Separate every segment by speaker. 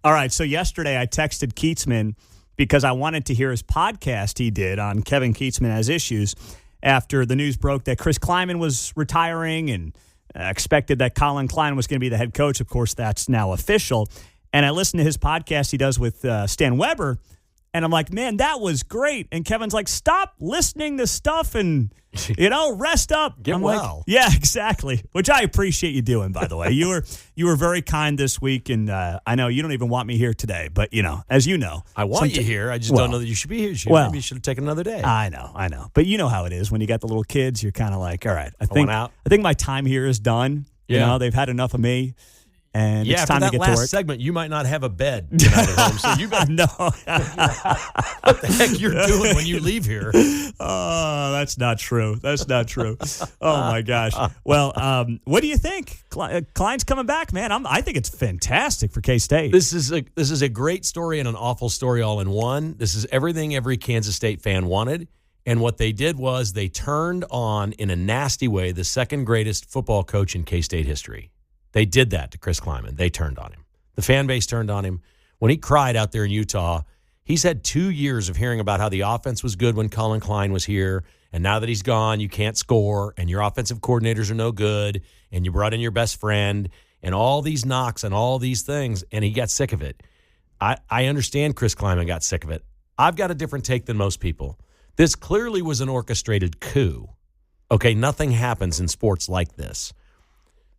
Speaker 1: All right, so yesterday I texted Keatsman because I wanted to hear his podcast he did on Kevin Keatsman Has Issues after the news broke that Chris Kleiman was retiring and expected that Colin Klein was going to be the head coach. Of course, that's now official. And I listened to his podcast he does with Stan Weber, and I'm like, man, that was great. And Kevin's like, stop listening to stuff and, rest up.
Speaker 2: Get
Speaker 1: I'm
Speaker 2: well.
Speaker 1: Like, yeah, exactly, which I appreciate you doing, by the way. You were very kind this week, and I know you don't even want me here today, but, as you know.
Speaker 2: I want you here. I just don't know that you should be here. Maybe you should have taken another day.
Speaker 1: I know. But you know how it is. When you got the little kids, you're kind of like, all right, I think my time here is done.
Speaker 2: Yeah.
Speaker 1: They've had enough of me. And it's time to get to work.
Speaker 2: After that last segment, you might not have a bed tonight at home. So you got
Speaker 1: no.
Speaker 2: What the heck you're doing when you leave here?
Speaker 1: Oh, that's not true. Oh my gosh. Well, what do you think? Klein's coming back, man. I think it's fantastic for K-State.
Speaker 2: This is a great story and an awful story all in one. This is everything every Kansas State fan wanted. And what they did was they turned on, in a nasty way, the second greatest football coach in K-State history. They did that to Chris Kleiman. They turned on him. The fan base turned on him. When he cried out there in Utah, he's had 2 years of hearing about how the offense was good when Colin Klein was here, and now that he's gone, you can't score, and your offensive coordinators are no good, and you brought in your best friend, and all these knocks and all these things, and he got sick of it. I understand Chris Kleiman got sick of it. I've got a different take than most people. This clearly was an orchestrated coup. Okay, nothing happens in sports like this.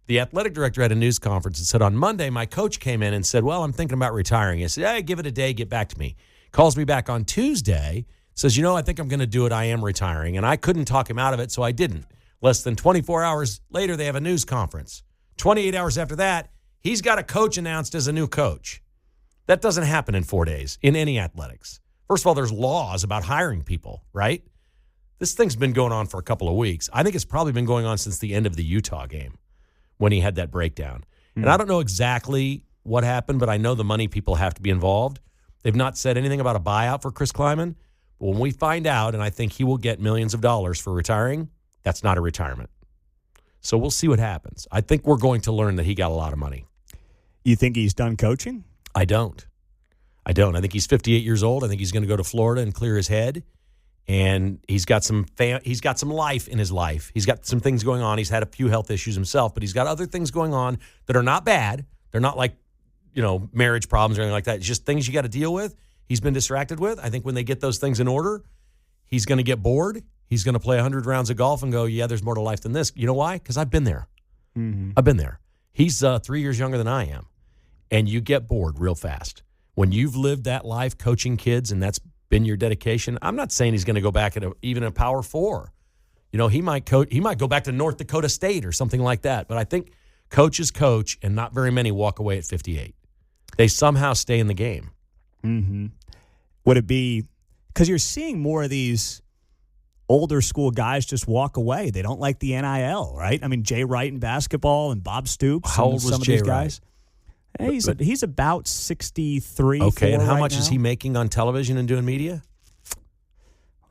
Speaker 2: The athletic director had a news conference and said, on Monday, my coach came in and said, well, I'm thinking about retiring. I said, hey, give it a day, get back to me. Calls me back on Tuesday, says, I think I'm going to do it. I am retiring. And I couldn't talk him out of it, so I didn't. Less than 24 hours later, they have a news conference. 28 hours after that, he's got a coach announced as a new coach. That doesn't happen in 4 days in any athletics. First of all, there's laws about hiring people, right? This thing's been going on for a couple of weeks. I think it's probably been going on since the end of the Utah game, when he had that breakdown. And I don't know exactly what happened, but I know the money people have to be involved. They've not said anything about a buyout for Chris Kleiman. But when we find out, and I think he will get millions of dollars for retiring, that's not a retirement. So we'll see what happens. I think we're going to learn that he got a lot of money.
Speaker 1: You think he's done coaching?
Speaker 2: I don't. I think he's 58 years old. I think he's going to go to Florida and clear his head. And he's got some life in his life. He's got some things going on. He's had a few health issues himself, but he's got other things going on that are not bad. They're not like, marriage problems or anything like that. It's just things you got to deal with. He's been distracted with. I think when they get those things in order, he's going to get bored. He's going to play 100 rounds of golf and go, yeah, there's more to life than this. You know why? Because I've been there. Mm-hmm. I've been there. He's 3 years younger than I am. And you get bored real fast. When you've lived that life coaching kids and that's been your dedication, I'm not saying he's going to go back at even a Power 4. He might go back to North Dakota State or something like that. But I think coaches coach, and not very many walk away at 58. They somehow stay in the game.
Speaker 1: Mm-hmm. Would it be because you're seeing more of these older school guys just walk away? They don't like the NIL, right? I mean, Jay Wright in basketball and Bob Stoops.
Speaker 2: How old was
Speaker 1: some of
Speaker 2: Jay
Speaker 1: these guys?
Speaker 2: Wright?
Speaker 1: He's about 63.
Speaker 2: Okay, and how
Speaker 1: right
Speaker 2: much
Speaker 1: now.
Speaker 2: is he making on television and doing media?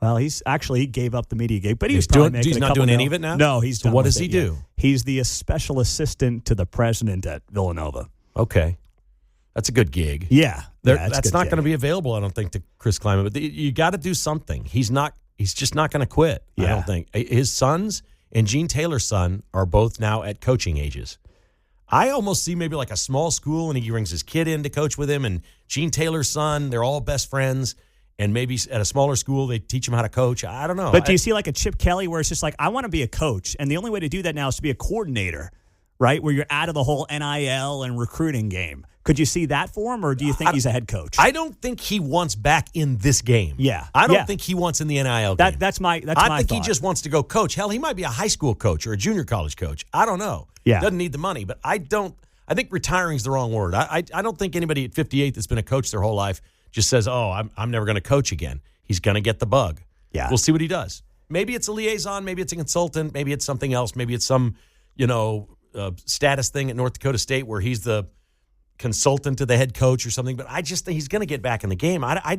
Speaker 1: Well, he gave up the media gig, but he's
Speaker 2: not doing any of it now?
Speaker 1: No, he's
Speaker 2: so
Speaker 1: done.
Speaker 2: What does he do?
Speaker 1: He's the special assistant to the president at Villanova.
Speaker 2: Okay. That's a good gig.
Speaker 1: Yeah.
Speaker 2: That's not going to be available, I don't think, to Chris Kleiman. But you got to do something. He's just not going to quit, I don't think. His sons and Gene Taylor's son are both now at coaching ages. I almost see maybe like a small school, and he brings his kid in to coach with him, and Gene Taylor's son, they're all best friends, and maybe at a smaller school, they teach him how to coach. I don't know.
Speaker 1: But do you see like a Chip Kelly where it's just like, I want to be a coach, and the only way to do that now is to be a coordinator, right, where you're out of the whole NIL and recruiting game. Could you see that for him, or do you think he's a head coach?
Speaker 2: I don't think he wants back in this game.
Speaker 1: Yeah.
Speaker 2: I don't think he wants in the NIL game.
Speaker 1: That's my
Speaker 2: I think
Speaker 1: thought.
Speaker 2: he just wants to go coach. Hell, he might be a high school coach or a junior college coach. I don't know.
Speaker 1: Yeah.
Speaker 2: Doesn't need the money, but I think retiring is the wrong word. I don't think anybody at 58 that's been a coach their whole life just says, oh, I'm never going to coach again. He's going to get the bug.
Speaker 1: Yeah.
Speaker 2: We'll see what he does. Maybe it's a liaison. Maybe it's a consultant. Maybe it's something else. Maybe it's some, status thing at North Dakota State where he's the consultant to the head coach or something. But I just think he's going to get back in the game. I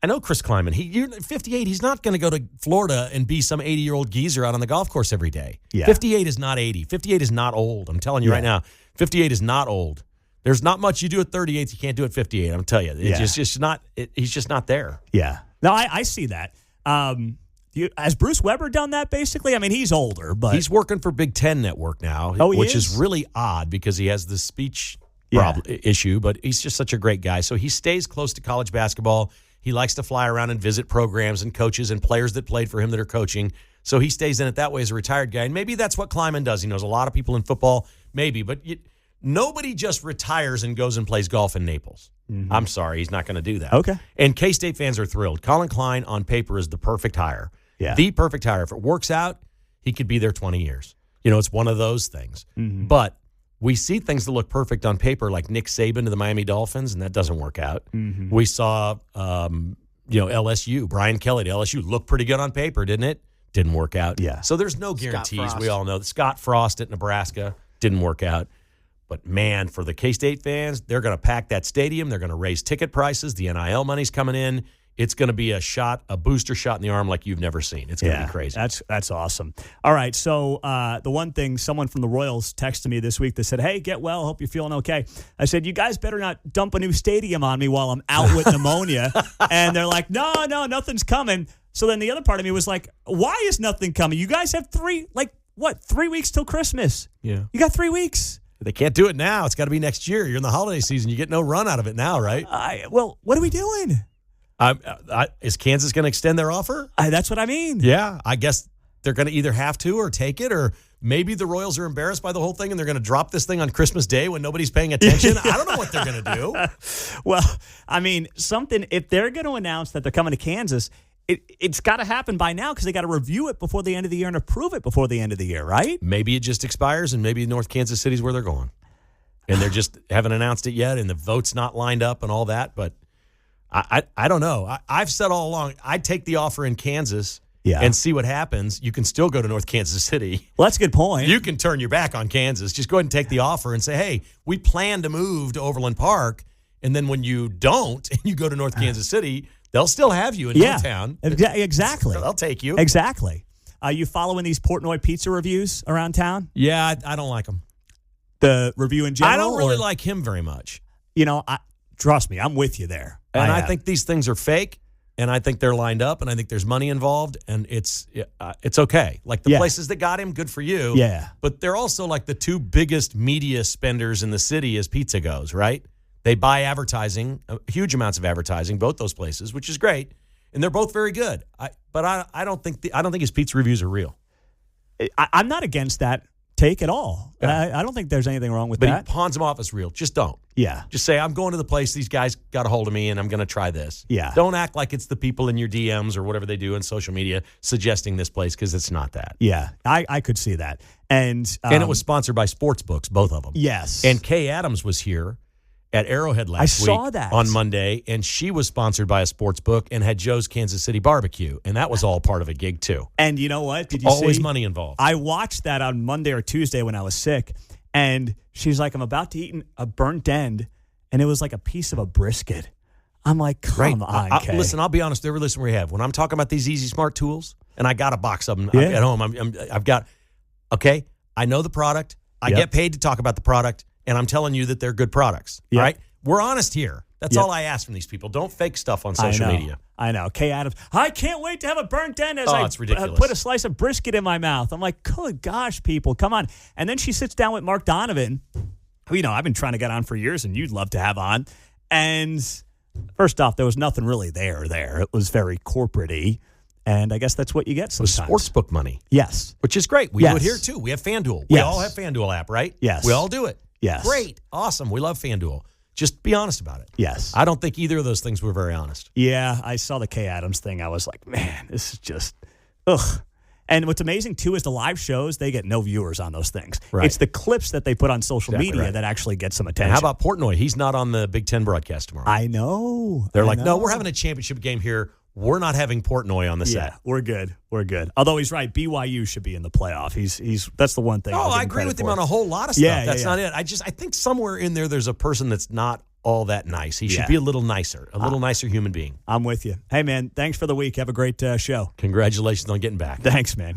Speaker 2: know Chris Kleiman. You're 58. He's not going to go to Florida and be some 80-year-old geezer out on the golf course every day.
Speaker 1: Yeah.
Speaker 2: 58 is not 80. 58 is not old. I'm telling you right now. 58 is not old. There's not much you do at 38 you can't do at 58. I'm telling you, it's just not. He's just not there.
Speaker 1: Yeah. No, I see that. Has Bruce Weber done that basically? I mean, he's older, but
Speaker 2: he's working for Big Ten Network now, which is really odd because he has the speech issue, but he's just such a great guy. So he stays close to college basketball. He likes to fly around and visit programs and coaches and players that played for him that are coaching. So he stays in it that way as a retired guy. And maybe that's what Kleiman does. He knows a lot of people in football, maybe. But nobody just retires and goes and plays golf in Naples. Mm-hmm. I'm sorry. He's not going to do that.
Speaker 1: Okay.
Speaker 2: And K-State fans are thrilled. Colin Klein on paper is the perfect hire.
Speaker 1: Yeah.
Speaker 2: The perfect hire. If it works out, he could be there 20 years. It's one of those things.
Speaker 1: Mm-hmm.
Speaker 2: But we see things that look perfect on paper, like Nick Saban to the Miami Dolphins, and that doesn't work out.
Speaker 1: Mm-hmm.
Speaker 2: We saw, LSU, Brian Kelly to LSU, looked pretty good on paper, didn't it? Didn't work out.
Speaker 1: Yeah.
Speaker 2: So there's no guarantees. We all know that Scott Frost at Nebraska didn't work out. But, man, for the K-State fans, they're going to pack that stadium. They're going to raise ticket prices. The NIL money's coming in. It's going to be a booster shot in the arm like you've never seen. It's going to be crazy.
Speaker 1: That's awesome. All right, so the one thing, someone from the Royals texted me this week that said, hey, get well, hope you're feeling okay. I said, you guys better not dump a new stadium on me while I'm out with pneumonia. And they're like, no, nothing's coming. So then the other part of me was like, why is nothing coming? You guys have 3 weeks till Christmas.
Speaker 2: Yeah.
Speaker 1: You got 3 weeks.
Speaker 2: They can't do it now. It's got to be next year. You're in the holiday season. You get no run out of it now, right?
Speaker 1: Well, what are we doing?
Speaker 2: Is Kansas going to extend their offer?
Speaker 1: That's what I mean.
Speaker 2: Yeah, I guess they're going to either have to or take it, or maybe the Royals are embarrassed by the whole thing and they're going to drop this thing on Christmas Day when nobody's paying attention. I don't know what they're going to do.
Speaker 1: Well, I mean, if they're going to announce that they're coming to Kansas, it's got to happen by now because they got to review it before the end of the year and approve it before the end of the year, right?
Speaker 2: Maybe it just expires and maybe North Kansas City's where they're going. And they're just haven't announced it yet and the vote's not lined up and all that, but I don't know. I've said all along, I'd take the offer in Kansas and see what happens. You can still go to North Kansas City.
Speaker 1: Well, that's a good point.
Speaker 2: You can turn your back on Kansas. Just go ahead and take the offer and say, hey, we plan to move to Overland Park. And then when you don't and you go to North Kansas City, they'll still have you in Milltown.
Speaker 1: Exactly.
Speaker 2: They'll take you.
Speaker 1: Exactly. Are you following these Portnoy pizza reviews around town?
Speaker 2: Yeah, I don't like them.
Speaker 1: The review in general?
Speaker 2: I don't really like him very much.
Speaker 1: Trust me, I'm with you there.
Speaker 2: And I think these things are fake, and I think they're lined up, and I think there's money involved, and it's okay. Like the places that got him, good for you.
Speaker 1: Yeah.
Speaker 2: But they're also like the 2 biggest media spenders in the city as pizza goes, right? They buy advertising, huge amounts of advertising, both those places, which is great, and they're both very good. But I don't think his pizza reviews are real.
Speaker 1: I'm not against that take at all. Yeah. I don't think there's anything wrong with that.
Speaker 2: But he pawns them off as real. Just don't.
Speaker 1: Yeah.
Speaker 2: Just say, I'm going to the place. These guys got a hold of me, and I'm going to try this.
Speaker 1: Yeah.
Speaker 2: Don't act like it's the people in your DMs or whatever they do in social media suggesting this place, because it's not that.
Speaker 1: Yeah. I could see that. And
Speaker 2: it was sponsored by Sportsbooks, both of them.
Speaker 1: Yes.
Speaker 2: And Kay Adams was here at Arrowhead last week.
Speaker 1: I saw that.
Speaker 2: On Monday, and she was sponsored by a sports book and had Joe's Kansas City Barbecue, and that was all part of a gig, too.
Speaker 1: And you know what? Did you
Speaker 2: Always
Speaker 1: see?
Speaker 2: Money involved.
Speaker 1: I watched that on Monday or Tuesday when I was sick, and she's like, I'm about to eat a burnt end, and it was like a piece of a brisket. I'm like, come on, Kay.
Speaker 2: Listen, I'll be honest, every listener we have, when I'm talking about these Easy Smart tools, and I got a box of them at home, I've got, okay, I know the product. I get paid to talk about the product, and I'm telling you that they're good products. All right? We're honest here. That's all I ask from these people. Don't fake stuff on social media.
Speaker 1: I know. Kay Adams, I can't wait to have a burnt end as
Speaker 2: it's ridiculous.
Speaker 1: Put a slice of brisket in my mouth. I'm like, good gosh, people, come on. And then she sits down with Mark Donovan, who, I've been trying to get on for years and you'd love to have on. And first off, there was nothing really there. It was very corporate-y. And I guess that's what you get sometimes.
Speaker 2: Sportsbook money.
Speaker 1: Yes.
Speaker 2: Which is great. We do it here, too. We have FanDuel. We all have FanDuel app, right?
Speaker 1: Yes.
Speaker 2: We all do it.
Speaker 1: Yes.
Speaker 2: Great. Awesome. We love FanDuel. Just be honest about it.
Speaker 1: Yes.
Speaker 2: I don't think either of those things were very honest.
Speaker 1: Yeah, I saw the Kay Adams thing. I was like, man, this is just, ugh. And what's amazing, too, is the live shows, they get no viewers on those things. Right. It's the clips that they put on social media that actually get some attention.
Speaker 2: And how about Portnoy? He's not on the Big Ten broadcast tomorrow.
Speaker 1: I know.
Speaker 2: They're like, no, we're having a championship game here. We're not having Portnoy on the set.
Speaker 1: Yeah, we're good. We're good. Although he's right, BYU should be in the playoff. He's that's the one thing.
Speaker 2: No, I agree with him on a whole lot of stuff.
Speaker 1: Yeah,
Speaker 2: that's not it. I think somewhere in there's a person that's not all that nice. He should be a little nicer human being.
Speaker 1: I'm with you. Hey, man, thanks for the week. Have a great show.
Speaker 2: Congratulations on getting back.
Speaker 1: Thanks, man.